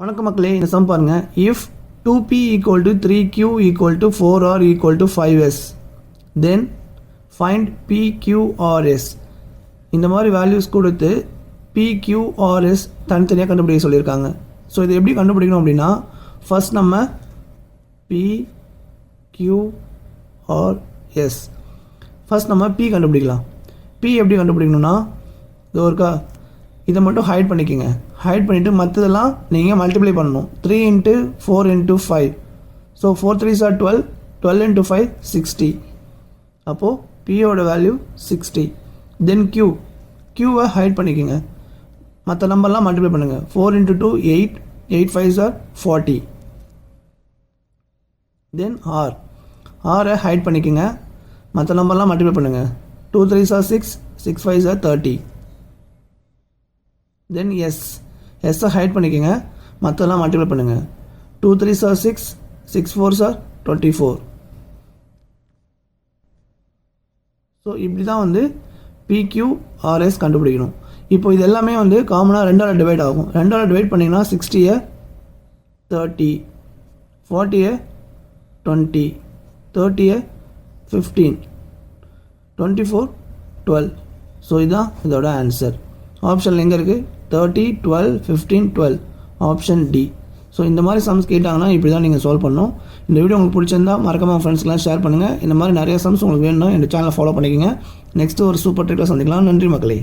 வணக்கம் மக்களே, இந்த சம் பாருங்க. If 2p equal to 3q equal to 4r equal to 5s then find pqrs. இந்த மாதிரி வேல்யூஸ் கொடுத்து pqrs தனித்தனியாக கண்டுபிடிக்க சொல்லியிருக்காங்க. ஸோ இதை எப்படி கண்டுபிடிக்கணும் அப்படின்னா, ஃபர்ஸ்ட் நம்ம pqrs ஃபர்ஸ்ட் நம்ம p கண்டுபிடிக்கலாம். p எப்படி கண்டுபிடிக்கணும்னா, இது ஒருக்கா இதை மட்டும் ஹைட் பண்ணிக்கோங்க. ஹைட் பண்ணிவிட்டு மற்றதெல்லாம் நீங்கள் மல்டிப்ளை பண்ணணும். 3 × 4 × 5. So 4 3s are 12, 12 × 5 60. அப்போது பியோட வேல்யூ 60. தென் க்யூவை ஹைட் பண்ணிக்கோங்க. மற்ற நம்பர்லாம் மல்டிப்ளை பண்ணுங்கள். 4 × 2 8, 8 5s are 40. தென் ஆரை ஹைட் பண்ணிக்கோங்க. மற்ற நம்பர்லாம் மல்டிப்ளை பண்ணுங்கள். 2 3s are 6, 6 5s are 30. Then எஸ்ஸை height பண்ணிக்கோங்க. மற்றெல்லாம் மல்டிப்ளை பண்ணுங்கள். 2 3s are 6, 6 4s are 24. So இப்படி தான் வந்து PQRS கண்டுபிடிக்கணும். இப்போ இது எல்லாமே வந்து காமனாக 2ஆல் டிவைட் ஆகும். 2ஆல் டிவைட் பண்ணிங்கன்னா 60 30, 40 20, 30 15, 24 12. ஸோ இதுதான் இதோட ஆன்சர். ஆப்ஷனில் எங்கே இருக்குது? 30, 12, 15, 12. Option D. ஸோ இந்த மாதிரி சம்ஸ் கேட்டாங்கன்னா இப்படி தான் நீங்கள் சால்வ் பண்ணணும். இந்த வீடியோ உங்களுக்கு பிடிச்சிருந்தா மறக்காம ஃப்ரெண்ட்ஸ்க்கெலாம் ஷேர் பண்ணுங்கள். இந்த மாதிரி நிறைய சம்ஸ் உங்களுக்கு வேணும்னா இந்த சேனலை ஃபாலோ பண்ணிக்கோங்க. நெக்ஸ்ட்டு ஒரு சூப்பர் ட்ரிக்கில் சந்திக்கலாம். நன்றி மக்களே.